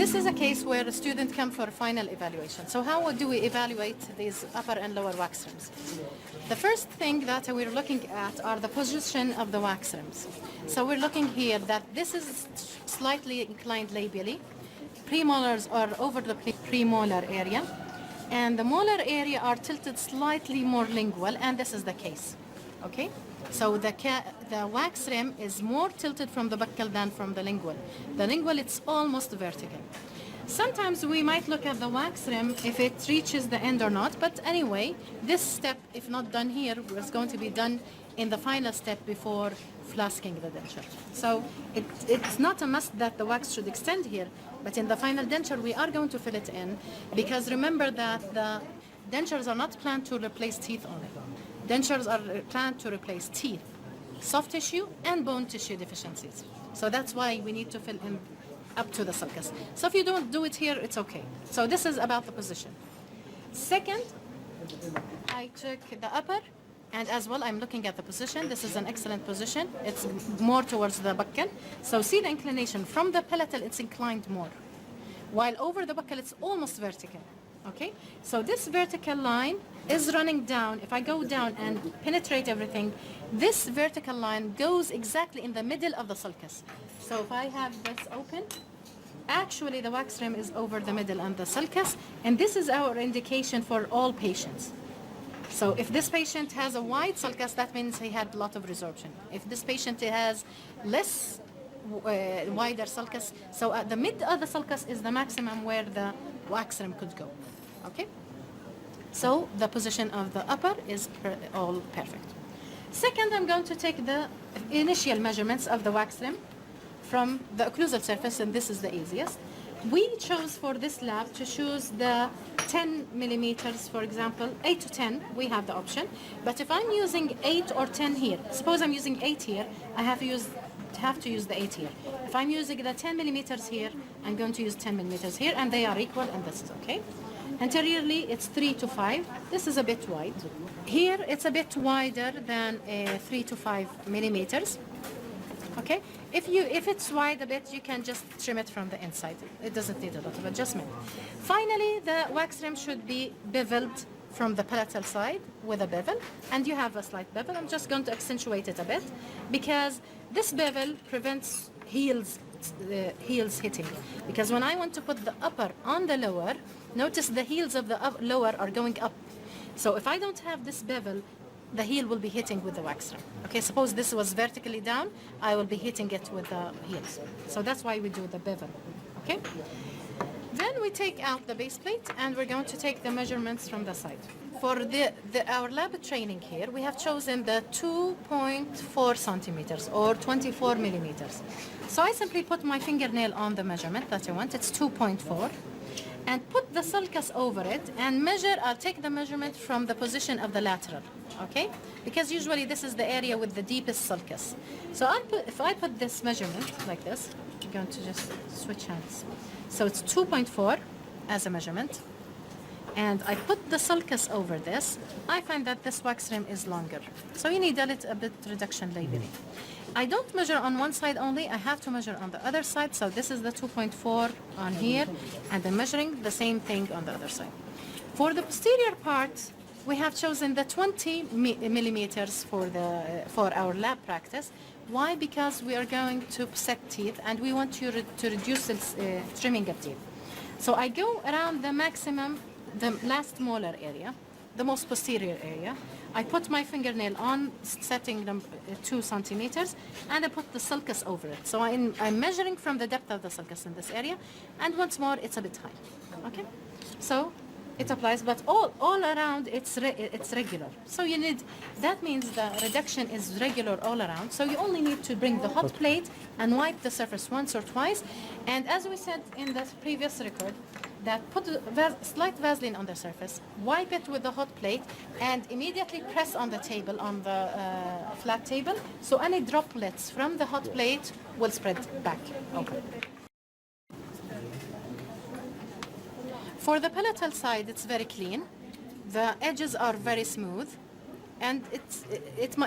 This is a case where a student comes for a final evaluation. So how do we evaluate these upper and lower wax rims? The first thing that we're looking at are the position of the wax rims. So we're looking here that this is slightly inclined labially. Premolars are over the premolar area, and the molar area are tilted slightly more lingual, and this is the case. Okay? So the wax rim is more tilted from the buccal than from the lingual. The lingual, it's almost vertical. Sometimes we might look at the wax rim if it reaches the end or not, but anyway, this step, if not done here, is going to be done in the final step before flasking the denture. So it's not a must that the wax should extend here, but in the final denture we are going to fill it in, because remember that the dentures are not planned to replace teeth only. Dentures are planned to replace teeth, soft tissue, and bone tissue deficiencies. So that's why we need to fill in up to the sulcus. So if you don't do it here, it's okay. So this is about the position. Second, I took the upper, and as well I'm looking at the position. This is an excellent position. It's more towards the buccal. So see the inclination. From the palatal, it's inclined more, while over the buccal, it's almost vertical. Okay, so this vertical line is running down. If I go down and penetrate everything, this vertical line goes exactly in the middle of the sulcus. So if I have this open, actually the wax rim is over the middle and the sulcus, and this is our indication for all patients. So if this patient has a wide sulcus, that means he had a lot of resorption. If this patient has less wider sulcus, so at the mid of the sulcus is the maximum where the wax rim could go. Okay, so the position of the upper is all perfect. Second, I'm going to take the initial measurements of the wax rim from the occlusal surface, and this is the easiest. We chose for this lab to choose the 10 millimeters, for example, 8 to 10, we have the option. But if I'm using 8 or 10 here, suppose I'm using 8 here, I have to use the 8 here. If I'm using the 10 millimeters here, I'm going to use 10 millimeters here, and they are equal, and this is okay. Anteriorly, it's 3 to 5. This is a bit wide. Here, it's a bit wider than 3 to 5 millimeters. Okay, if it's wide a bit, you can just trim it from the inside. It doesn't need a lot of adjustment. Finally, the wax rim should be beveled from the palatal side with a bevel, and you have a slight bevel. I'm just going to accentuate it a bit because this bevel prevents heels hitting. Because when I want to put the upper on the lower, notice the heels of the lower are going up. So if I don't have this bevel, the heel will be hitting with the wax rim. Okay, suppose this was vertically down, I will be hitting it with the heels. So that's why we do the bevel. Okay? Then we take out the base plate, and we're going to take the measurements from the side. For our lab training here, we have chosen the 2.4 centimeters or 24 millimeters. So I simply put my fingernail on the measurement that I want. It's 2.4. And put the sulcus over it and measure. I'll take the measurement from the position of the lateral, okay? Because usually this is the area with the deepest sulcus. So if I put this measurement like this, I'm going to just switch hands. So it's 2.4 as a measurement, and I put the sulcus over this. I find that this wax rim is longer, so you need a bit reduction labeling. I don't measure on one side only, I have to measure on the other side. So this is the 2.4 on here, and I'm measuring the same thing on the other side. For the posterior part, we have chosen the 20 millimeters for our lab practice. Why? Because we are going to set teeth, and we want to reduce the trimming of teeth. So I go around the maximum, the last molar area, the most posterior area. I put my fingernail on, setting them 2 centimeters, and I put the sulcus over it. So I'm measuring from the depth of the sulcus in this area, and once more, it's a bit high. Okay, so it applies, but all around it's regular. So that means the reduction is regular all around. So you only need to bring the hot plate and wipe the surface once or twice. And as we said in the previous record, that put slight Vaseline on the surface, wipe it with the hot plate, and immediately press on the table, on the flat table, so any droplets from the hot plate will spread back open. For the palatal side, it's very clean. The edges are very smooth, and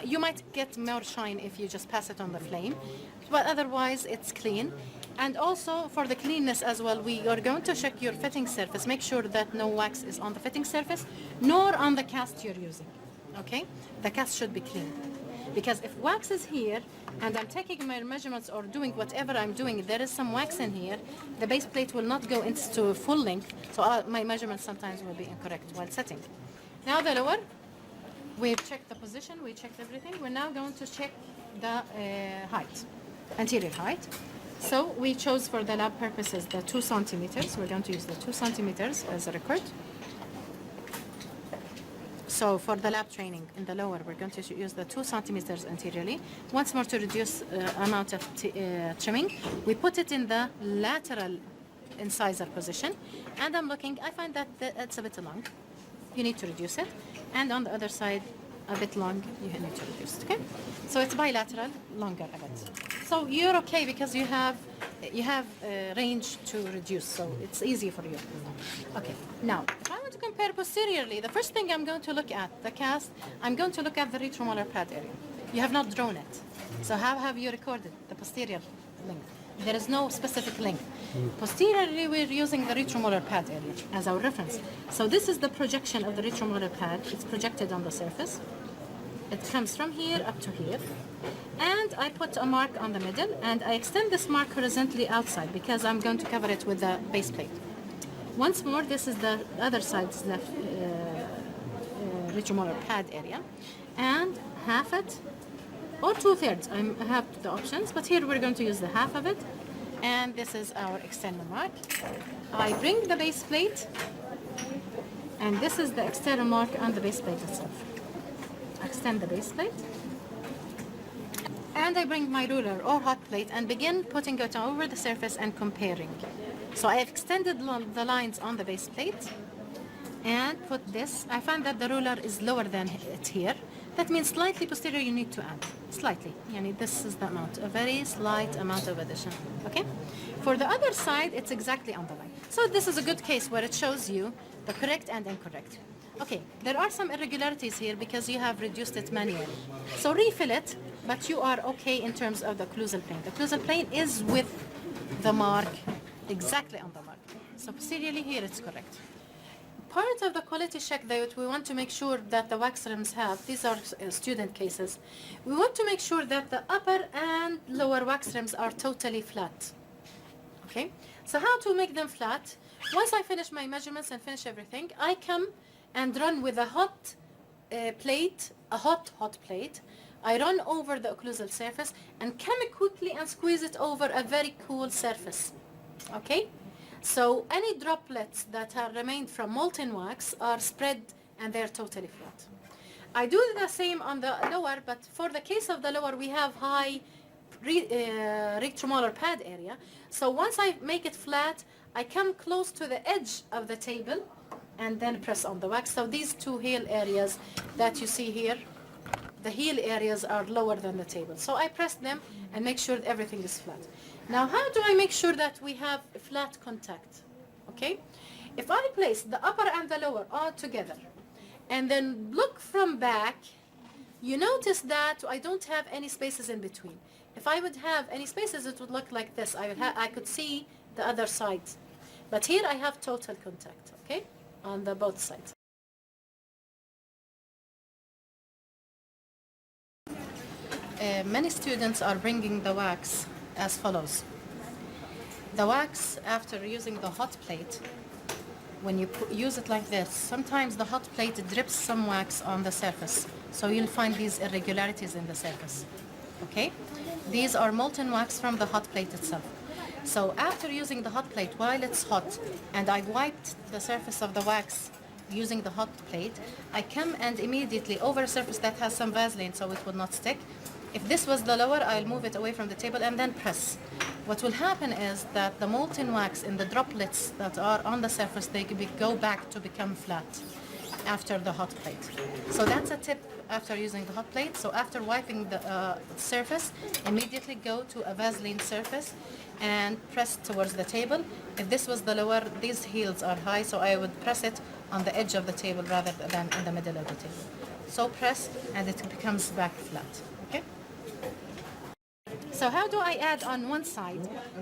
you might get more shine if you just pass it on the flame, but otherwise it's clean. And also for the cleanness as well, we are going to check your fitting surface. Make sure that no wax is on the fitting surface, nor on the cast you're using. Okay? The cast should be clean. Because if wax is here, and I'm taking my measurements or doing whatever I'm doing, there is some wax in here, the base plate will not go into full length, so my measurements sometimes will be incorrect while setting. Now the lower, we've checked the position, we checked everything. We're now going to check the height, anterior height. So we chose for the lab purposes the 2 centimeters. We're going to use the 2 centimeters as a record. So for the lab training in the lower, we're going to use the 2 centimeters anteriorly. Once more to reduce amount of trimming, we put it in the lateral incisor position. And I'm looking, I find that it's a bit long. You need to reduce it. And on the other side, a bit long, you need to reduce it, okay? So it's bilateral, longer a bit. So you're okay because you have range to reduce, so it's easy for you. Okay, now, if I want to compare posteriorly, the first thing I'm going to look at, the cast, I'm going to look at the retromolar pad area. You have not drawn it. So how have you recorded the posterior length? There is no specific length. Posteriorly, we're using the retromolar pad area as our reference. So this is the projection of the retromolar pad. It's projected on the surface. It comes from here up to here. And I put a mark on the middle, and I extend this mark horizontally outside because I'm going to cover it with the base plate. Once more, this is the other side's the retromolar pad area. And half it, or 2/3. I have the options, but here we're going to use the half of it. And this is our external mark. I bring the base plate, and this is the external mark on the base plate itself. Extend the base plate. And I bring my ruler or hot plate and begin putting it over the surface and comparing. So I have extended the lines on the base plate and put this. I find that the ruler is lower than it here. That means slightly posterior you need to add. Slightly. This is the amount. A very slight amount of addition. Okay? For the other side, it's exactly on the line. So this is a good case where it shows you the correct and incorrect. Okay, there are some irregularities here because you have reduced it manually. So refill it, but you are okay in terms of the occlusal plane. The occlusal plane is with the mark, exactly on the mark. So posteriorly here it's correct. Part of the quality check that we want to make sure that the wax rims have, these are student cases, we want to make sure that the upper and lower wax rims are totally flat. Okay, so how to make them flat? Once I finish my measurements and finish everything, I come and run with a hot plate, a hot plate. I run over the occlusal surface and come quickly and squeeze it over a very cool surface. Okay? So any droplets that have remained from molten wax are spread and they're totally flat. I do the same on the lower, but for the case of the lower, we have high retromolar pad area. So once I make it flat, I come close to the edge of the table and then press on the wax. So these two heel areas that you see here, the heel areas are lower than the table. So I press them and make sure that everything is flat. Now, how do I make sure that we have flat contact? Okay? If I place the upper and the lower all together and then look from back, you notice that I don't have any spaces in between. If I would have any spaces, it would look like this. I could see the other sides. But here I have total contact, okay, on the both sides. Many students are bringing the wax as follows. The wax, after using the hot plate, when you use it like this, sometimes the hot plate drips some wax on the surface. So you'll find these irregularities in the surface. Okay? These are molten wax from the hot plate itself. So after using the hot plate while it's hot, and I wiped the surface of the wax using the hot plate, I come and immediately over a surface that has some Vaseline so it will not stick. If this was the lower, I'll move it away from the table and then press. What will happen is that the molten wax in the droplets that are on the surface, they go back to become flat after the hot plate. So that's a tip after using the hot plate. So after wiping the surface, immediately go to a Vaseline surface and press towards the table. If this was the lower, these heels are high, so I would press it on the edge of the table rather than in the middle of the table. So press and it becomes back flat. Okay? So how do I add on one side?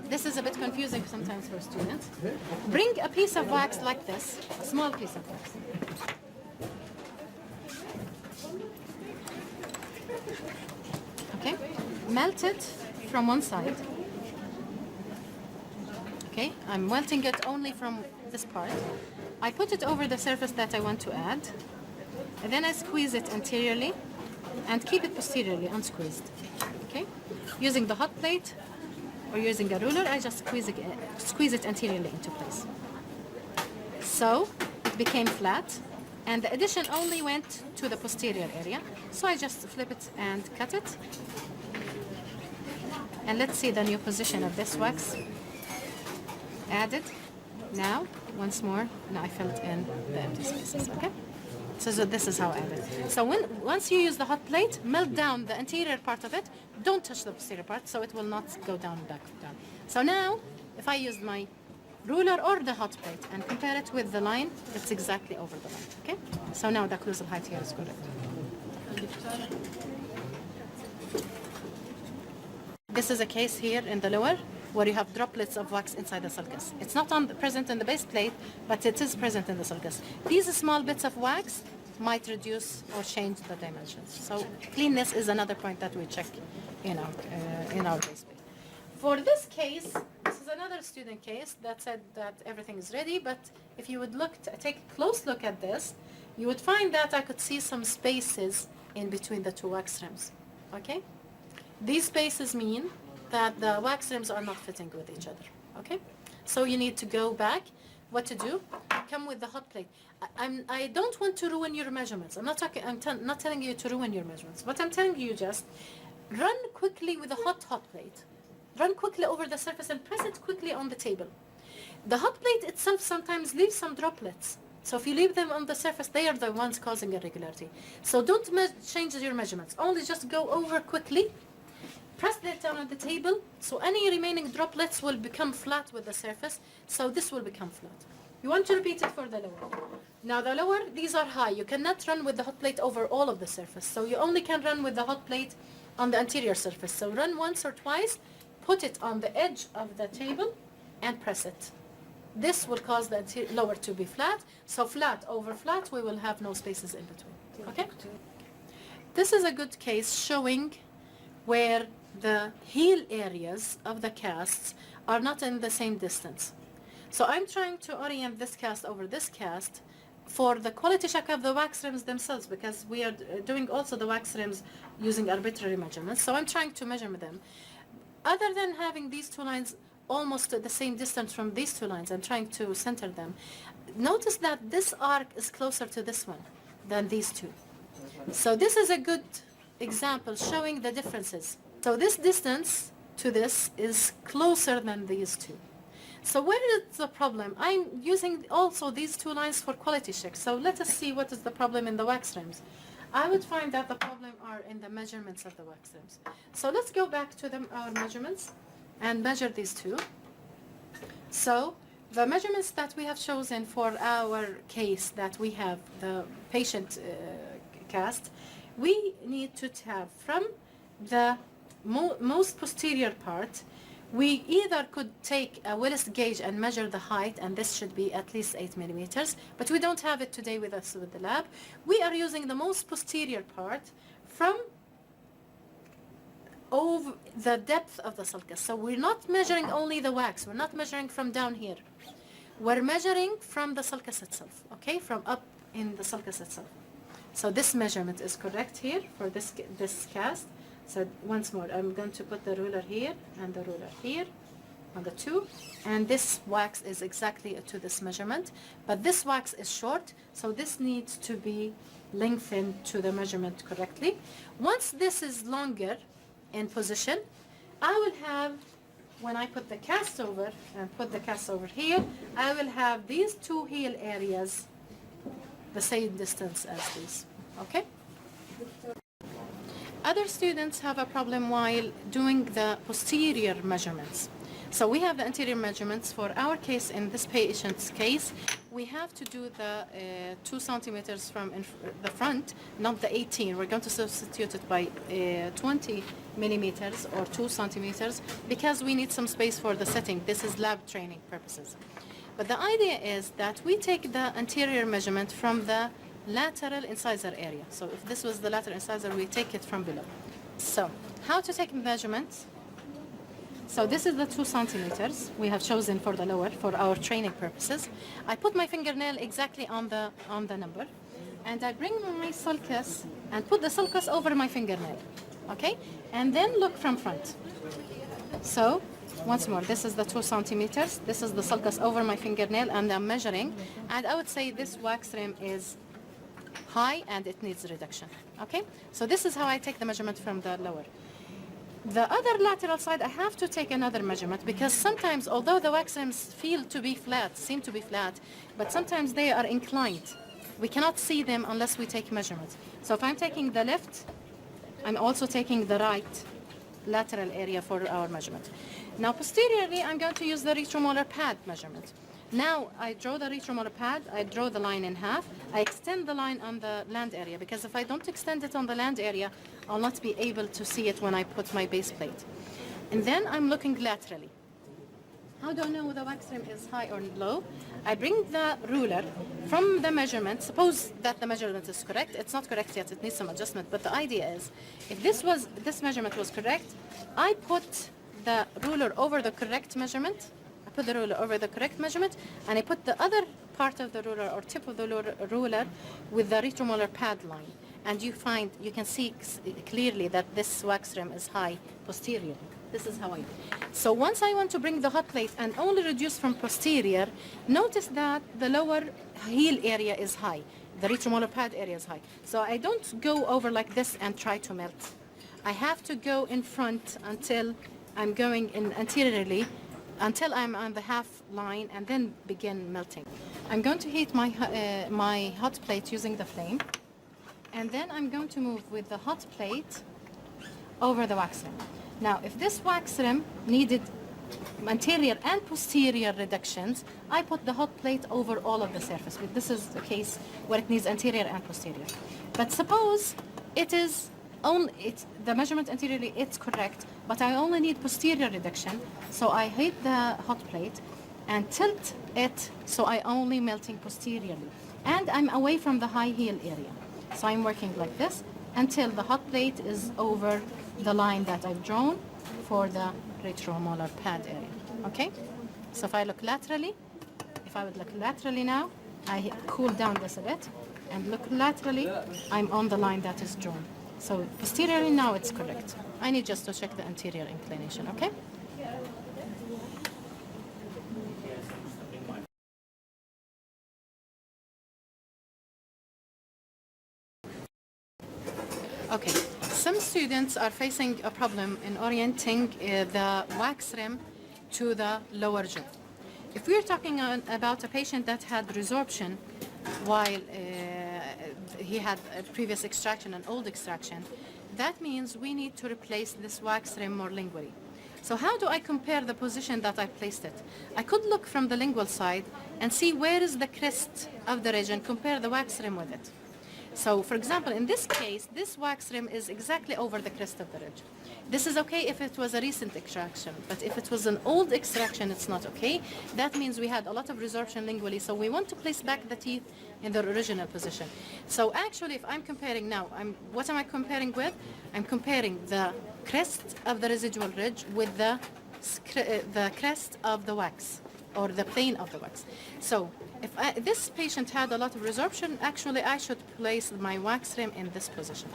This is a bit confusing sometimes for students. Bring a piece of wax like this, a small piece of wax. Okay, melt it from one side. Okay, I'm melting it only from this part. I put it over the surface that I want to add, and then I squeeze it anteriorly and keep it posteriorly unsqueezed. Okay, using the hot plate or using a ruler, I just squeeze it anteriorly into place. So it became flat, and the addition only went to the posterior area. So I just flip it and cut it. And let's see the new position of this wax. Added. Now, once more, now I filled in the empty spaces, okay? So this is how I add it. So once you use the hot plate, melt down the anterior part of it. Don't touch the posterior part, so it will not go down back down. So now, if I use my ruler or the hot plate and compare it with the line, it's exactly over the line, okay? So now the occlusal height here is correct. This is a case here in the lower where you have droplets of wax inside the sulcus. It's not present in the base plate, but it is present in the sulcus. These small bits of wax might reduce or change the dimensions. So cleanness is another point that we check in our base plate. For this case, this is another student case that said that everything is ready, but if you would take a close look at this, you would find that I could see some spaces in between the two wax rims, okay? These spaces mean that the wax rims are not fitting with each other, okay? So you need to go back. What to do? Come with the hot plate. I don't want to ruin your measurements. I'm not telling you to ruin your measurements, but I'm telling you just run quickly with a hot plate. Run quickly over the surface and press it quickly on the table. The hot plate itself sometimes leaves some droplets. So if you leave them on the surface, they are the ones causing irregularity. So don't change your measurements. Only just go over quickly. Press that down on the table, so any remaining droplets will become flat with the surface, so this will become flat. You want to repeat it for the lower. Now the lower, these are high. You cannot run with the hot plate over all of the surface, so you only can run with the hot plate on the anterior surface. So run once or twice, put it on the edge of the table, and press it. This will cause the lower to be flat, so flat over flat, we will have no spaces in between, okay? This is a good case showing where the heel areas of the casts are not in the same distance. So I'm trying to orient this cast over this cast for the quality check of the wax rims themselves, because we are doing also the wax rims using arbitrary measurements. So I'm trying to measure them. Other than having these two lines almost at the same distance from these two lines, I'm trying to center them. Notice that this arc is closer to this one than these two. So this is a good example showing the differences. So this distance to this is closer than these two. So where is the problem? I'm using also these two lines for quality check. So let us see what is the problem in the wax rims. I would find that the problem are in the measurements of the wax rims. So let's go back to our measurements and measure these two. So the measurements that we have chosen for our case that we have the patient cast, we need to have from the most posterior part, we either could take a Willis gauge and measure the height, and this should be at least 8 millimeters, but we don't have it today with us with the lab. We are using the most posterior part from over the depth of the sulcus. So we're not measuring only the wax, we're not measuring from down here. We're measuring from the sulcus itself, okay, from up in the sulcus itself. So this measurement is correct here for this cast. So once more, I'm going to put the ruler here and the ruler here on the two, and this wax is exactly to this measurement, but this wax is short, so this needs to be lengthened to the measurement correctly. Once this is longer in position, I will have, when I put the cast over and put the cast over here, I will have these two heel areas the same distance as these, okay? Other students have a problem while doing the posterior measurements. So we have the anterior measurements. For our case, in this patient's case, we have to do the 2 centimeters from the front, not the 18. We're going to substitute it by 20 millimeters or 2 centimeters because we need some space for the setting. This is lab training purposes. But the idea is that we take the anterior measurement from the lateral incisor area. So if this was the lateral incisor, we take it from below. So how to take measurements? So this is the 2 centimeters we have chosen for the lower for our training purposes. I put my fingernail exactly on the number, and I bring my sulcus and put the sulcus over my fingernail, okay? And then look from front. So once more, this is the 2 centimeters. This is the sulcus over my fingernail, and I'm measuring. And I would say this wax rim is high and it needs reduction, okay? So this is how I take the measurement from the lower. The other lateral side, I have to take another measurement because sometimes, although the wax rims seem to be flat, but sometimes they are inclined. We cannot see them unless we take measurements. So if I'm taking the left, I'm also taking the right lateral area for our measurement. Now posteriorly, I'm going to use the retromolar pad measurement. Now I draw the retromolar pad, I draw the line in half, I extend the line on the land area because if I don't extend it on the land area, I'll not be able to see it when I put my base plate. And then I'm looking laterally. How do I know the wax rim is high or low? I bring the ruler from the measurement. Suppose that the measurement is correct. It's not correct yet, it needs some adjustment, but the idea is, if this measurement was correct, I put the ruler over the correct measurement. Put the ruler over the correct measurement, and I put the other part of the ruler or tip of the ruler with the retromolar pad line. And you can see clearly that this wax rim is high posterior. This is how I do. So once I want to bring the hot plate and only reduce from posterior, notice that the lower heel area is high. The retromolar pad area is high. So I don't go over like this and try to melt. I have to go in front until I'm going in anteriorly, until I'm on the half line, and then begin melting. I'm going to heat my hot plate using the flame, and then I'm going to move with the hot plate over the wax rim. Now, if this wax rim needed anterior and posterior reductions, I put the hot plate over all of the surface. But this is the case where it needs anterior and posterior. But suppose the measurement anteriorly, it's correct, but I only need posterior reduction, so I heat the hot plate and tilt it so I only melting posteriorly. And I'm away from the high heel area. So I'm working like this until the hot plate is over the line that I've drawn for the retromolar pad area, okay? So if I look laterally, now, I cool down this a bit, and look laterally, I'm on the line that is drawn. So posteriorly now it's correct. I need just to check the anterior inclination, okay? Okay, some students are facing a problem in orienting the wax rim to the lower jaw. If we're talking about a patient that had resorption while he had a previous extraction, an old extraction, that means we need to replace this wax rim more lingually. So how do I compare the position that I placed it? I could look from the lingual side and see where is the crest of the ridge and compare the wax rim with it. So for example, in this case, this wax rim is exactly over the crest of the ridge. This is okay if it was a recent extraction, but if it was an old extraction, it's not okay. That means we had a lot of resorption lingually, so we want to place back the teeth in their original position. So actually, if I'm comparing now, what am I comparing with? I'm comparing the crest of the residual ridge with the crest of the wax, or the plane of the wax. So if this patient had a lot of resorption, actually I should place my wax rim in this position.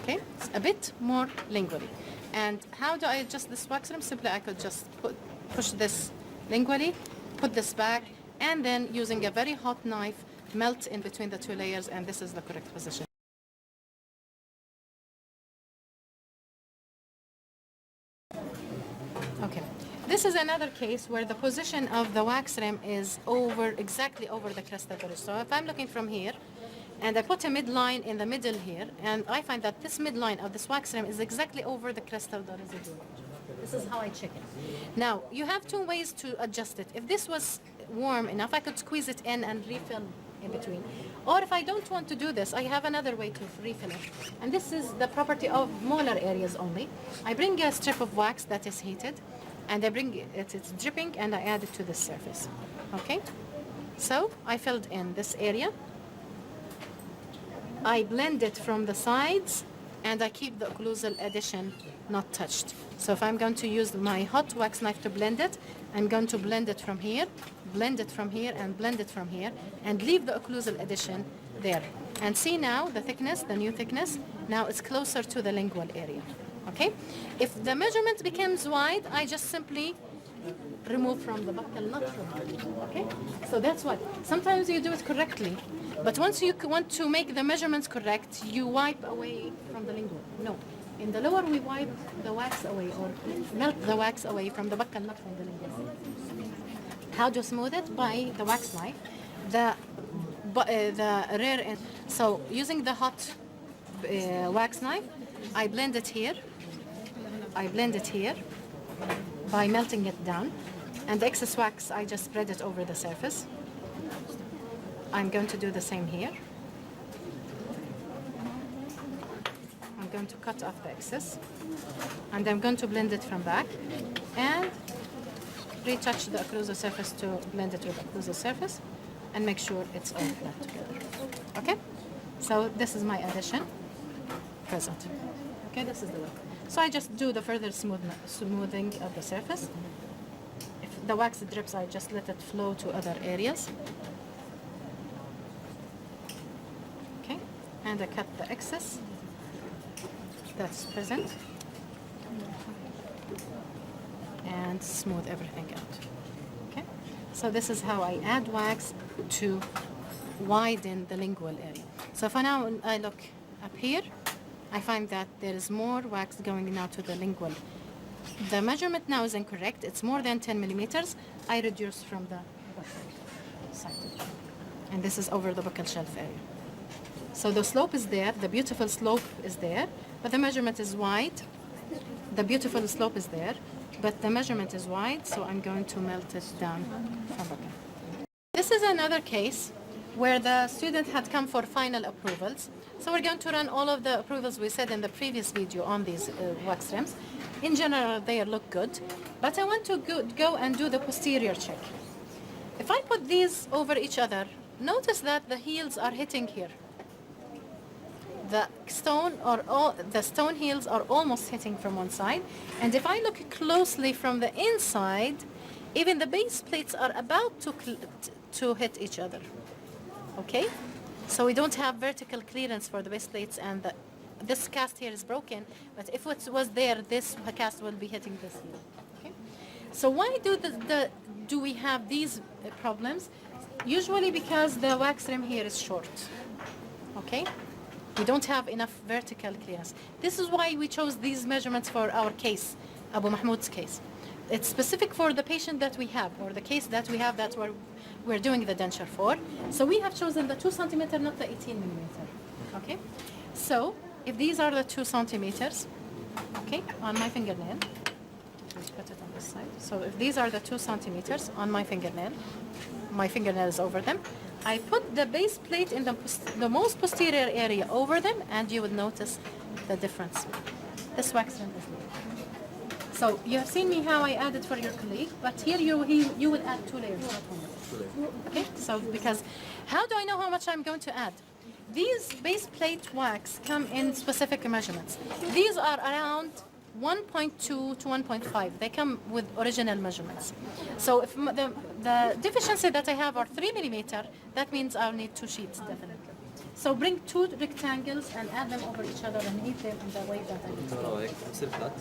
Okay, it's a bit more lingually. And how do I adjust this wax rim? Simply I could just push this lingually, put this back, and then using a very hot knife, melt in between the two layers, and this is the correct position. Okay, this is another case where the position of the wax rim is exactly over the crest of the ridge. So if I'm looking from here, and I put a midline in the middle here, and I find that this midline of this wax rim is exactly over the crest of the residual ridge. This is how I check it. Now, you have two ways to adjust it. If this was warm enough, I could squeeze it in and refill in between. Or if I don't want to do this, I have another way to refill it. And this is the property of molar areas only. I bring a strip of wax that is heated, and I bring it, it's dripping, and I add it to the surface. Okay? So I filled in this area. I blend it from the sides, and I keep the occlusal addition not touched. So if I'm going to use my hot wax knife to blend it, I'm going to blend it from here, blend it from here, and blend it from here, and leave the occlusal addition there. And see now the thickness, the new thickness, now it's closer to the lingual area. Okay? If the measurement becomes wide, I just simply remove from the buccal, not from here. Okay? So that's what. Sometimes you do it correctly, but once you want to make the measurements correct, you wipe away from the lingual. No. In the lower, we wipe the wax away or melt the wax away from the buccal, not from the lingual. How to smooth it? By the wax knife. The rear end. So using the hot wax knife, I blend it here. I blend it here by melting it down. And the excess wax, I just spread it over the surface. I'm going to do the same here. I'm going to cut off the excess. And I'm going to blend it from back. And retouch the occlusal surface to blend it with the occlusal surface. And make sure it's all flat together. Okay? So this is my addition. Present. Okay, this is the way. So I just do the further smoothing of the surface. If the wax drips, I just let it flow to other areas. Okay, and I cut the excess that's present. And smooth everything out. Okay, so this is how I add wax to widen the lingual area. So for now, I look up here, I find that there is more wax going now to the lingual. The measurement now is incorrect. It's more than 10 millimeters. I reduce from the buccal side. And this is over the buccal shelf area. So the slope is there, the beautiful slope is there, but the measurement is wide. The beautiful slope is there, but the measurement is wide, so I'm going to melt it down from buccal. This is another case where the student had come for final approvals. So we're going to run all of the approvals we said in the previous video on these wax rims. In general, they look good, but I want to go and do the posterior check. If I put these over each other, notice that the heels are hitting here. The stone heels are almost hitting from one side, and if I look closely from the inside, even the base plates are about to hit each other. Okay, so we don't have vertical clearance for the base plates, and this cast here is broken, but if it was there, this cast will be hitting this heel. Okay, so why do we have these problems? Usually because the wax rim here is short. Okay, we don't have enough vertical clearance. This is why we chose these measurements for our case, Abu Mahmoud's case. It's specific for the patient that we have, or the case that we have that we're doing the denture for. So we have chosen the 2 centimeter, not the 18 millimeter. Okay, so if these are the 2 centimeters, okay, on my fingernail, let's put it on this side. So if these are the 2 centimeters on my fingernail is over them. I put the base plate in the most posterior area over them, and you would notice the difference. This wax rim is there. So you have seen me how I added for your colleague, but here you will add 2 layers, not 1 layer. Okay, so because how do I know how much I'm going to add? These base plate wax come in specific measurements. These are around 1.2 to 1.5. They come with original measurements. So if the deficiency that I have are 3 millimeter, that means I'll need 2 sheets definitely. So bring 2 rectangles and add them over each other and heat them in the way that I need to.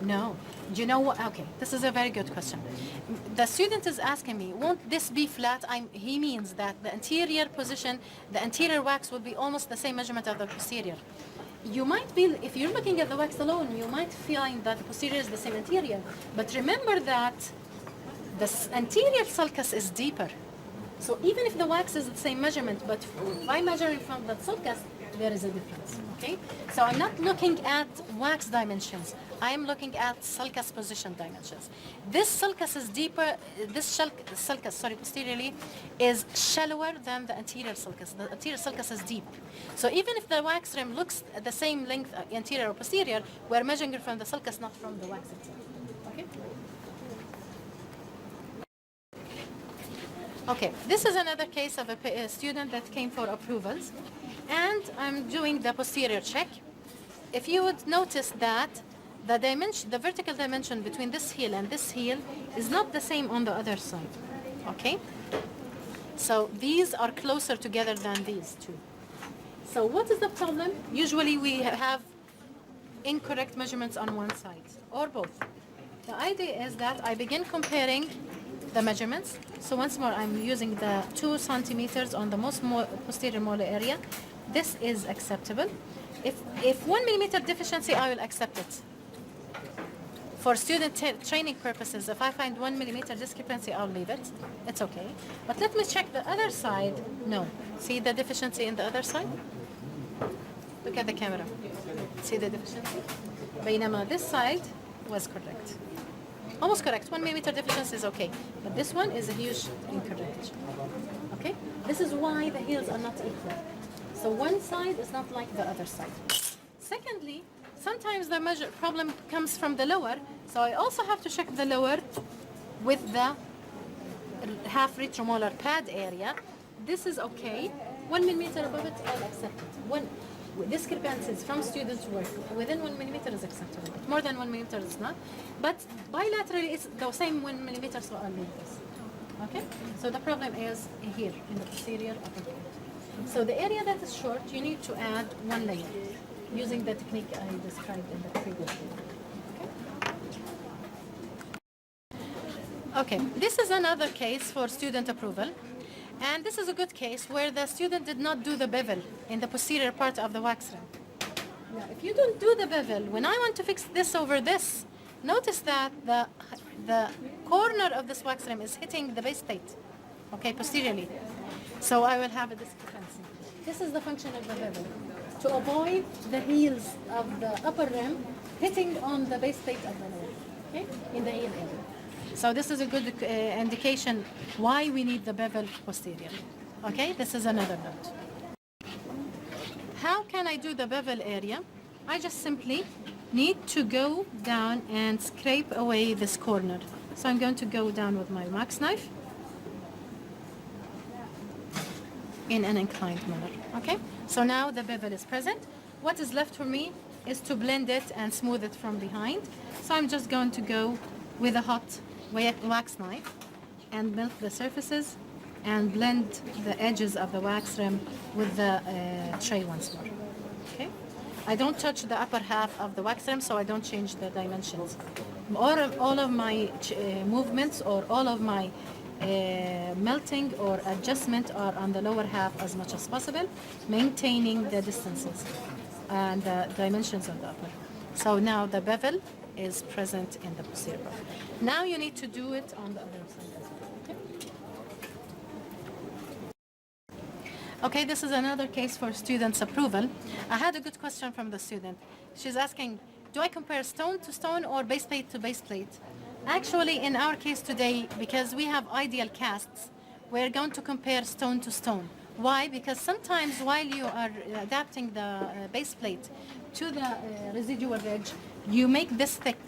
No. Do you know what? Okay, this is a very good question. The student is asking me, won't this be flat? He means that the anterior position, the anterior wax will be almost the same measurement of the posterior. You might be, if you're looking at the wax alone, you might find that the posterior is the same anterior. But remember that the anterior sulcus is deeper. So even if the wax is the same measurement, but by measuring from the sulcus, there is a difference, okay? So I'm not looking at wax dimensions. I am looking at sulcus position dimensions. This sulcus is deeper, sulcus, posteriorly, is shallower than the anterior sulcus. The anterior sulcus is deep. So even if the wax rim looks at the same length, anterior or posterior, we're measuring it from the sulcus, not from the wax itself, okay? Okay, this is another case of a student that came for approvals, and I'm doing the posterior check. If you would notice that the vertical dimension between this heel and this heel is not the same on the other side, okay? So these are closer together than these two. So what is the problem? Usually we have incorrect measurements on one side, or both. The idea is that I begin comparing the measurements. So once more, I'm using the 2 centimeters on the most posterior molar area. This is acceptable. If 1 millimeter deficiency, I will accept it. For student training purposes, if I find 1 millimeter discrepancy, I'll leave it. It's okay. But let me check the other side. No. See the deficiency in the other side? Look at the camera. See the deficiency? بينما this side was correct. Almost correct. 1 millimeter deficiency is okay. But this one is a huge incorrect. Okay? This is why the heels are not equal. So one side is not like the other side. Secondly, sometimes the problem comes from the lower. So I also have to check the lower with the half retromolar pad area. This is okay. 1 millimeter above it, I'll accept it. Discrepancies from students' work within 1 millimeter is acceptable. More than 1 millimeter is not. But bilaterally, it's the same 1 millimeter, so I'll leave this. Okay? So the problem is here in the posterior upper part. So the area that is short, you need to add 1 layer using the technique I described in the previous video. Okay, this is another case for student approval. And this is a good case where the student did not do the bevel in the posterior part of the wax rim. Now, if you don't do the bevel, when I want to fix this over this, notice that the corner of this wax rim is hitting the base plate, okay, posteriorly. So I will have a discrepancy. This is the function of the bevel, to avoid the heels of the upper rim hitting on the base plate of the lower, okay, in the heel area. So this is a good indication why we need the bevel posterior. Okay, this is another note. How can I do the bevel area? I just simply need to go down and scrape away this corner. So I'm going to go down with my wax knife in an inclined manner. Okay, so now the bevel is present. What is left for me is to blend it and smooth it from behind. So I'm just going to go with a hot wax knife and melt the surfaces and blend the edges of the wax rim with the tray once more. Okay, I don't touch the upper half of the wax rim, so I don't change the dimensions. All of my movements or all of my melting or adjustment are on the lower half as much as possible, maintaining the distances and the dimensions of the upper. So now the bevel is present in the posterior part. Now you need to do it on the other side as well. Okay? Okay, this is another case for students' approval. I had a good question from the student. She's asking, do I compare stone to stone or base plate to base plate? Actually, in our case today, because we have ideal casts, we're going to compare stone to stone. Why? Because sometimes while you are adapting the base plate to the residual ridge, you make this thick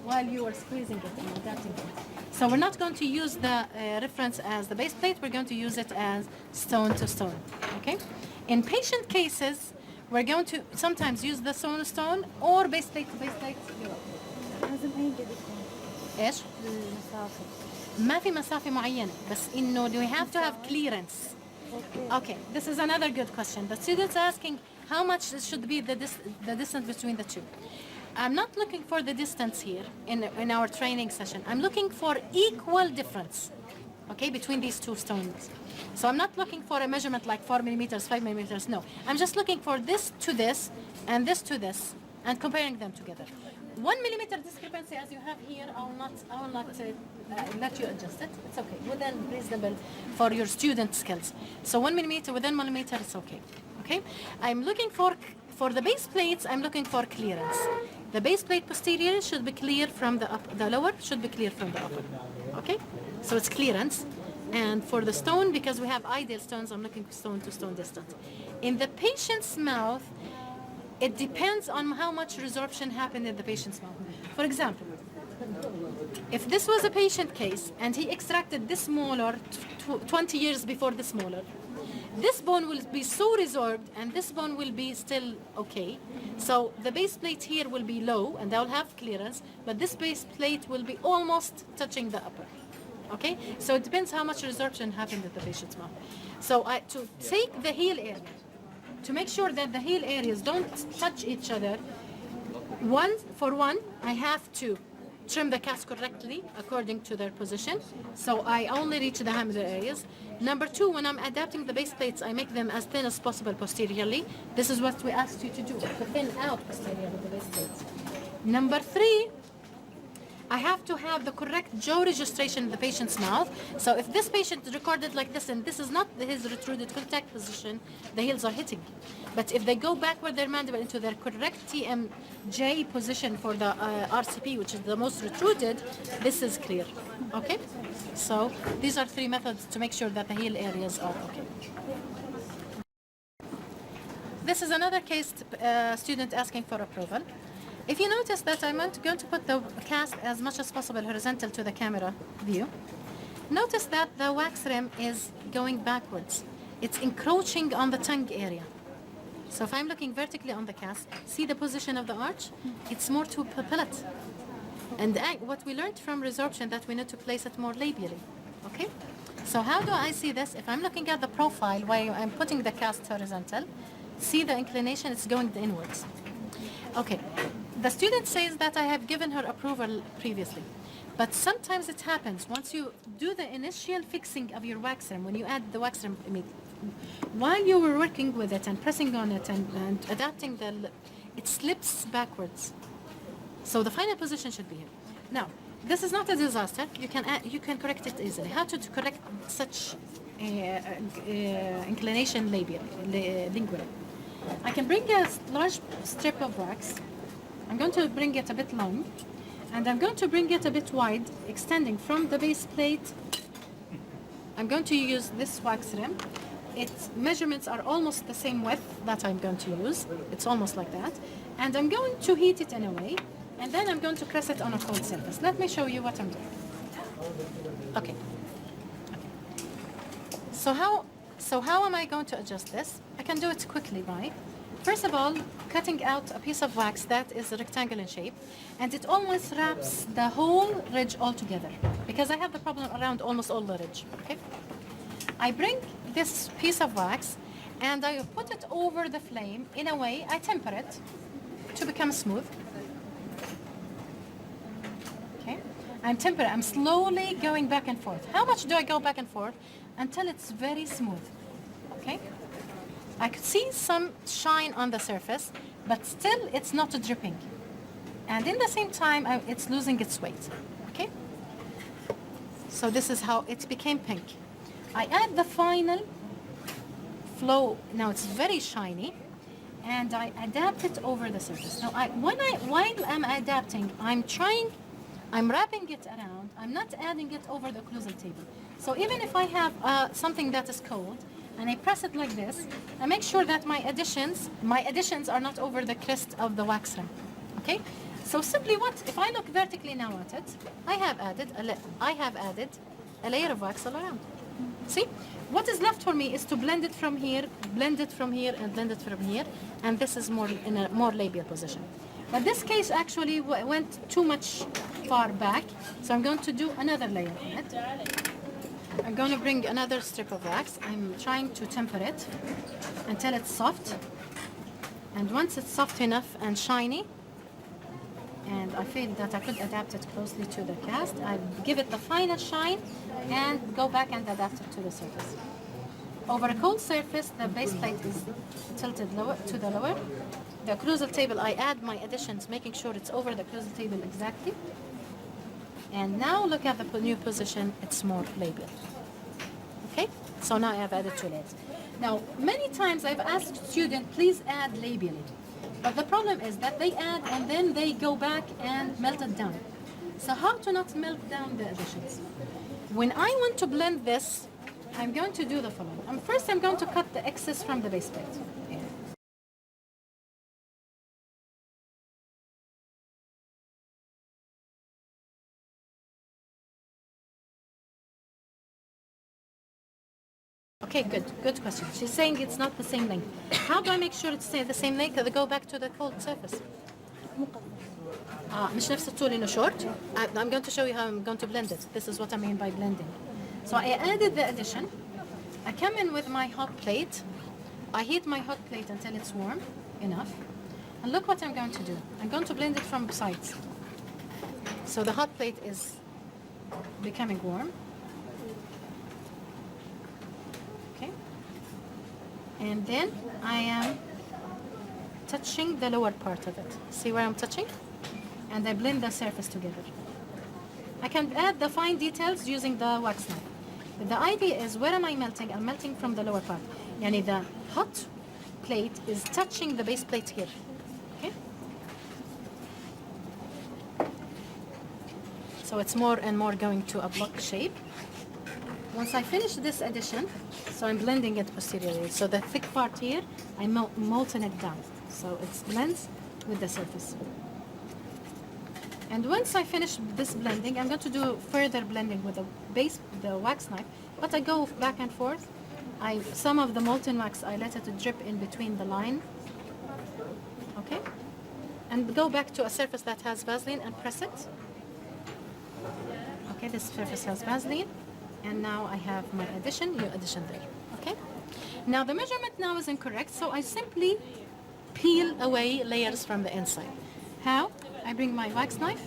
while you are squeezing it and adapting it. So we're not going to use the reference as the base plate, we're going to use it as stone to stone, okay? In patient cases, we're going to sometimes use the stone to stone or base plate to base plate. ايش؟ ما في مسافة معينة بس إنه we have to have clearance. Okay, this is another good question. The student's asking how much should be the distance between the two. I'm not looking for the distance here in our training session. I'm looking for equal difference, okay, between these two stones. So I'm not looking for a measurement like 4 millimeters, 5 millimeters, no. I'm just looking for this to this and this to this and comparing them together. 1 millimeter discrepancy as you have here, I will not let you adjust it. It's okay, within reasonable for your student skills. So 1 millimeter within 1 millimeter, it's okay. Okay, I'm looking for the base plates, I'm looking for clearance. The base plate posterior should be clear from the upper, the lower should be clear from the upper. Okay, so it's clearance. And for the stone, because we have ideal stones, I'm looking stone to stone distance. In the patient's mouth, it depends on how much resorption happened in the patient's mouth. For example, if this was a patient case and he extracted this molar 20 years before this molar, this bone will be so resorbed and this bone will be still okay. So the base plate here will be low and they'll have clearance, but this base plate will be almost touching the upper. Okay, so it depends how much resorption happened at the patient's mouth. So to take the heel area, to make sure that the heel areas don't touch each other, one for one, I have to trim the cast correctly according to their position. So I only reach the hammer areas. Number two, when I'm adapting the base plates, I make them as thin as possible posteriorly. This is what we asked you to do, to thin out posteriorly the base plates. Number three, I have to have the correct jaw registration in the patient's mouth. So if this patient is recorded like this and this is not his retruded contact position, the heels are hitting. But if they go backward their mandible into their correct TMJ position for the RCP, which is the most retruded, this is clear. Okay? So these are three methods to make sure that the heel areas are okay. This is another case, student asking for approval. If you notice that I'm going to put the cast as much as possible horizontal to the camera view, notice that the wax rim is going backwards. It's encroaching on the tongue area. So if I'm looking vertically on the cast, see the position of the arch? It's more to palate. And what we learned from resorption that we need to place it more labially. Okay? So how do I see this? If I'm looking at the profile while I'm putting the cast horizontal, see the inclination, it's going inwards. Okay. The student says that I have given her approval previously, but sometimes it happens once you do the initial fixing of your wax rim, when you add the wax rim immediately, while you were working with it and pressing on it and adapting it slips backwards. So the final position should be here. Now, this is not a disaster. You can correct it easily. How to correct such inclination lingually? I can bring a large strip of wax. I'm going to bring it a bit long, and I'm going to bring it a bit wide, extending from the base plate. I'm going to use this wax rim. Its measurements are almost the same width that I'm going to use. It's almost like that. And I'm going to heat it in a way, and then I'm going to press it on a cold surface. Let me show you what I'm doing. Okay. So how am I going to adjust this? I can do it quickly, right? First of all, cutting out a piece of wax that is a rectangle in shape, and it almost wraps the whole ridge all together, because I have the problem around almost all the ridge. Okay? I bring this piece of wax and I put it over the flame in a way, I temper it to become smooth. Okay? I'm slowly going back and forth. How much do I go back and forth? Until it's very smooth. Okay? I could see some shine on the surface, but still it's not dripping. And in the same time, it's losing its weight. Okay? So this is how it became pink. I add the final flow. Now it's very shiny, and I adapt it over the surface. Now while I'm adapting, I'm wrapping it around. I'm not adding it over the occlusal table. So even if I have something that is cold, and I press it like this, I make sure that my additions are not over the crest of the wax rim. Okay? So simply if I look vertically now at it, I have added a layer of wax all around. See? What is left for me is to blend it from here, and blend it from here, and this is more in a more labial position. But this case actually went too much far back, so I'm going to do another layer on it. I'm going to bring another strip of wax. I'm trying to temper it until it's soft. And once it's soft enough and shiny, and I feel that I could adapt it closely to the cast, I give it the final shine and go back and adapt it to the surface. Over a cold surface, the base plate is tilted lower to the lower. The occlusal table, I add my additions, making sure it's over the occlusal table exactly. And now look at the new position, it's more labial. Okay? So now I have added 2 layers. Now, many times I've asked students, please add labeling. But the problem is that they add and then they go back and melt it down. So how to not melt down the additions? When I want to blend this, I'm going to do the following. First, I'm going to cut the excess from the base plate. Okay, good question. She's saying it's not the same length. How do I make sure it's the same length? Go back to the cold surface. مش نفس الطول إنه short. I'm going to show you how I'm going to blend it. This is what I mean by blending. So I added the addition. I come in with my hot plate. I heat my hot plate until it's warm enough. And look what I'm going to do. I'm going to blend it from sides. So the hot plate is becoming warm. Okay. And then I am touching the lower part of it. See where I'm touching? And I blend the surface together. I can add the fine details using the wax knife. But the idea is, where am I melting? I'm melting from the lower part. Yani the hot plate is touching the base plate here. Okay? So it's more and more going to a block shape. Once I finish this addition, so I'm blending it posteriorly. So the thick part here, I'm molten it down. So it blends with the surface. And once I finish this blending, I'm going to do further blending with the wax knife. But I go back and forth. Some of the molten wax, I let it drip in between the line. Okay? And go back to a surface that has Vaseline and press it. Okay, this surface has Vaseline. And now I have my addition, your addition there. Okay? Now the measurement now is incorrect, so I simply peel away layers from the inside. How? I bring my wax knife.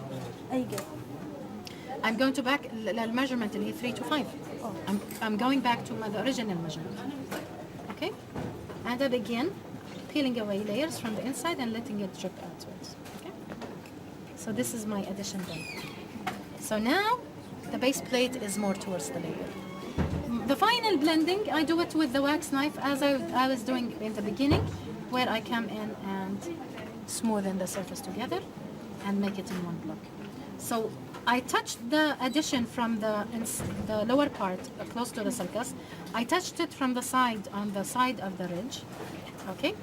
I'm going to back the measurement in 3 to 5. I'm going back to the original measurement. Okay? And I begin peeling away layers from the inside and letting it drip outwards. Okay? So this is my addition done. So now the base plate is more towards the layer. The final blending, I do it with the wax knife as I was doing in the beginning, where I come in and smoothen the surface together and make it in one block. So I touched the addition from the lower part, close to the sulcus. I touched it from the side, on the side of the ridge. Okay?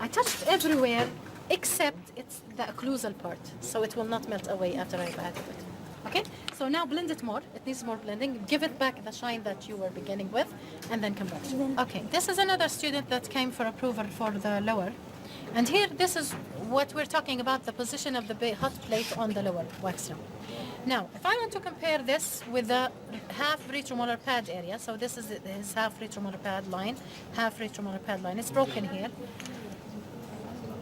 I touched everywhere except it's the occlusal part, so it will not melt away after I've added it. Okay? So now blend it more. It needs more blending. Give it back the shine that you were beginning with, and then come back. Okay, this is another student that came for approval for the lower. And here, this is what we're talking about, the position of the hot plate on the lower wax rim. Now, if I want to compare this with the half retromolar pad area, so this is his half retromolar pad line, half retromolar pad line. It's broken here.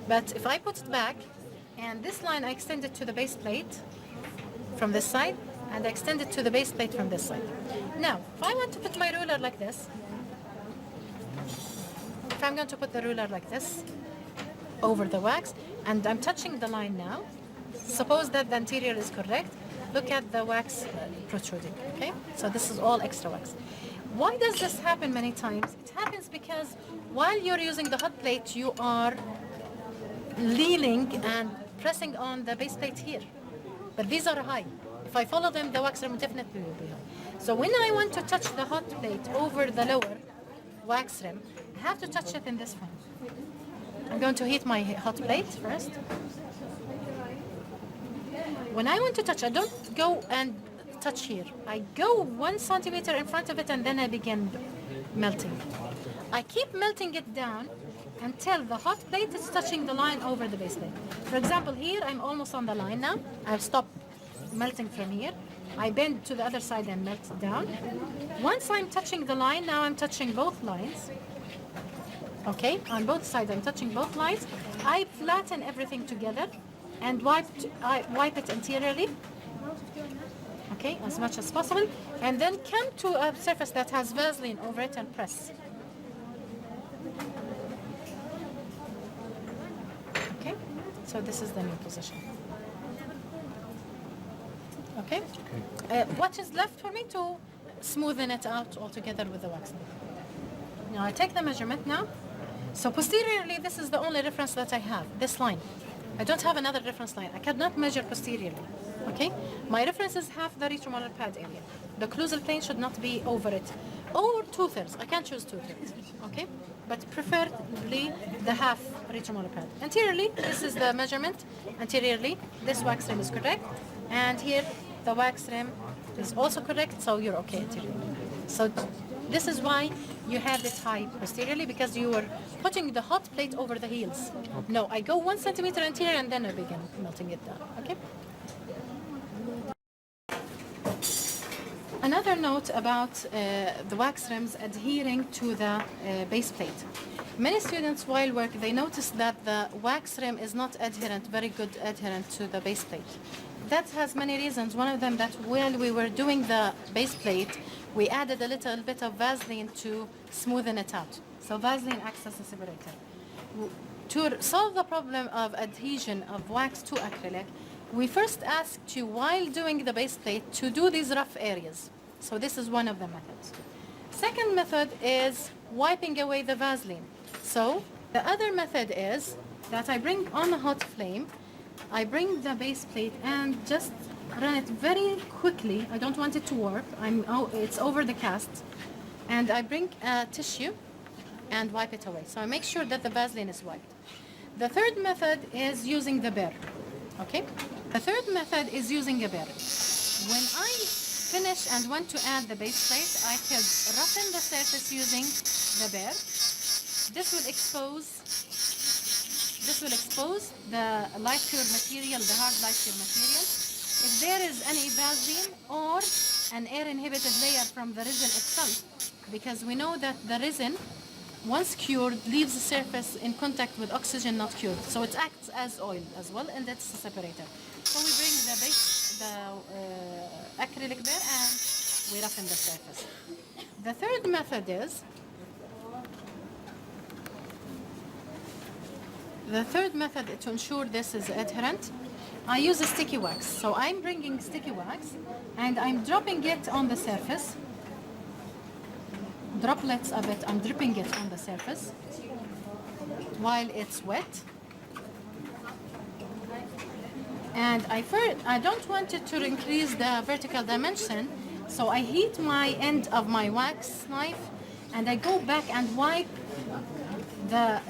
But if I put it back, and this line I extend it to the base plate from this side, and I extend it to the base plate from this side. Now, if I want to put my ruler like this, if I'm going to put the ruler like this, over the wax, and I'm touching the line now. Suppose that the anterior is correct. Look at the wax protruding, okay? So this is all extra wax. Why does this happen many times? It happens because while you're using the hot plate, you are leaning and pressing on the base plate here. But these are high. If I follow them, the wax rim definitely will be high. So when I want to touch the hot plate over the lower wax rim, I have to touch it in this way. I'm going to heat my hot plate first. When I want to touch, I don't go and touch here. I go 1 centimeter in front of it and then I begin melting. I keep melting it down until the hot plate is touching the line over the base plate. For example, here I'm almost on the line now. I've stopped melting from here. I bend to the other side and melt down. Once I'm touching the line, now I'm touching both lines. Okay, on both sides I'm touching both lines. I flatten everything together and wipe it anteriorly. Okay, as much as possible. And then come to a surface that has Vaseline over it and press. Okay, so this is the new position. Okay? What is left for me to smoothen it out altogether with the wax knife? Now I take the measurement now. So posteriorly, this is the only reference that I have, this line. I don't have another reference line. I cannot measure posteriorly, okay? My reference is half the retromolar pad area. The occlusal plane should not be over it. Or 2/3, I can choose 2/3, okay? But preferably the half retromolar pad. Anteriorly, this is the measurement. Anteriorly, this wax rim is correct. And here, the wax rim is also correct, so you're okay anteriorly. So this is why you have it high posteriorly, because you were putting the hot plate over the heels. Okay. No, I go 1 centimeter anterior and then I begin melting it down, okay? Another note about the wax rims adhering to the base plate. Many students while work, they notice that the wax rim is not adherent, very good adherent to the base plate. That has many reasons. One of them that while we were doing the base plate, we added a little bit of Vaseline to smoothen it out. So Vaseline acts as a separator. To solve the problem of adhesion of wax to acrylic, we first asked you while doing the base plate to do these rough areas. So this is one of the methods. Second method is wiping away the Vaseline. So the other method is that I bring on a hot flame, I bring the base plate and just run it very quickly. I don't want it to warp. It's over the cast. And I bring a tissue and wipe it away. So I make sure that the Vaseline is wiped. The third method is using the burr. Okay? The third method is using a burr. When I finish and want to add the base plate, I could roughen the surface using the burr. This will expose the light pure material, the hard light pure material. If there is any Vaseline or an air inhibited layer from the resin itself, because we know that the resin, once cured, leaves the surface in contact with oxygen not cured. So it acts as oil as well, and that's a separator. So we bring the acrylic burr and we roughen the surface. The third method is to ensure this is adherent. I use a sticky wax. So I'm bringing sticky wax and I'm dropping it on the surface. Droplets of it, I'm dripping it on the surface while it's wet. And I don't want it to increase the vertical dimension, so I heat my end of my wax knife and I go back and wipe the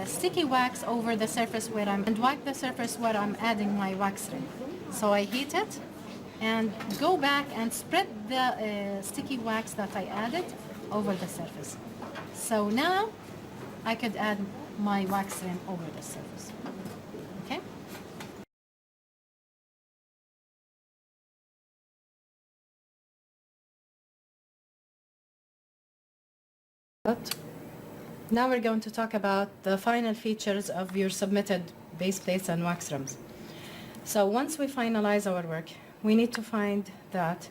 sticky wax over the surface where I'm adding my wax rim. So I heat it and go back and spread the sticky wax that I added over the surface. So now I could add my wax rim over the surface. Okay? Now we're going to talk about the final features of your submitted base plates and wax rims. So once we finalize our work, we need to find that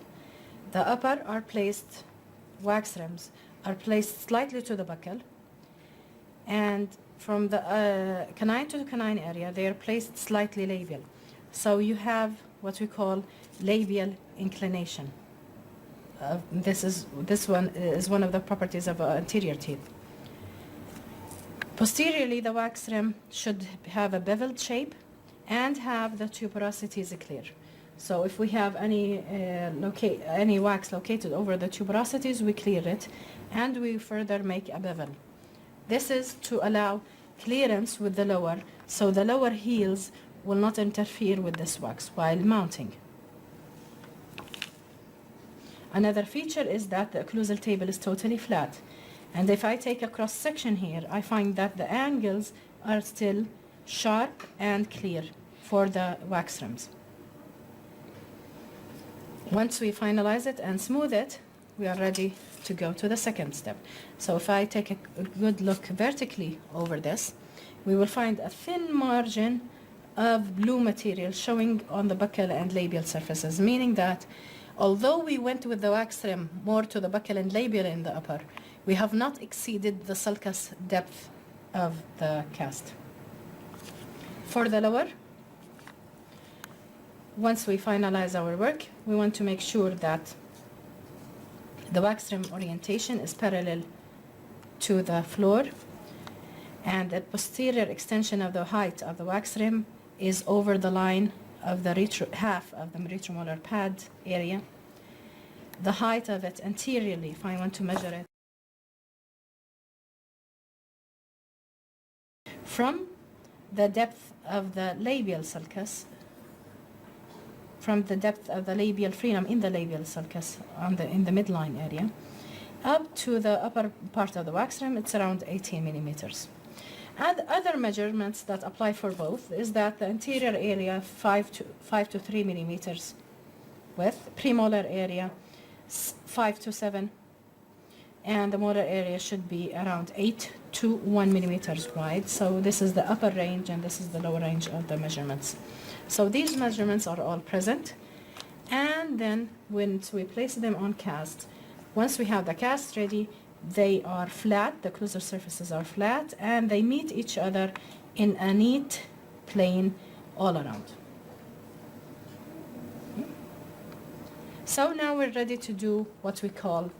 the upper are placed, wax rims are placed slightly to the buccal, and from the canine to the canine area, they are placed slightly labial. So you have what we call labial inclination. This one is one of the properties of anterior teeth. Posteriorly, the wax rim should have a beveled shape and have the tuberosities clear. So if we have any wax located over the tuberosities, we clear it and we further make a bevel. This is to allow clearance with the lower, so the lower heels will not interfere with this wax while mounting. Another feature is that the occlusal table is totally flat. And if I take a cross section here, I find that the angles are still sharp and clear for the wax rims. Once we finalize it and smooth it, we are ready to go to the second step. So if I take a good look vertically over this, we will find a thin margin of blue material showing on the buccal and labial surfaces, meaning that although we went with the wax rim more to the buccal and labial in the upper, we have not exceeded the sulcus depth of the cast. For the lower, once we finalize our work, we want to make sure that the wax rim orientation is parallel to the floor, and the posterior extension of the height of the wax rim is over the line of the half of the retromolar pad area. The height of it anteriorly, if I want to measure it, from the depth of the labial sulcus, from the depth of the labial frenum in the labial sulcus in the midline area, up to the upper part of the wax rim, it's around 18 millimeters. And other measurements that apply for both is that the anterior area 5 to 3 millimeters width, premolar area 5 to 7, and the molar area should be around 8 to 1 millimeters wide. So this is the upper range and this is the lower range of the measurements. So these measurements are all present, and then once we place them on cast, once we have the cast ready, they are flat, the closer surfaces are flat, and they meet each other in a neat plane all around. So now we're ready to do what we call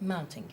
mounting.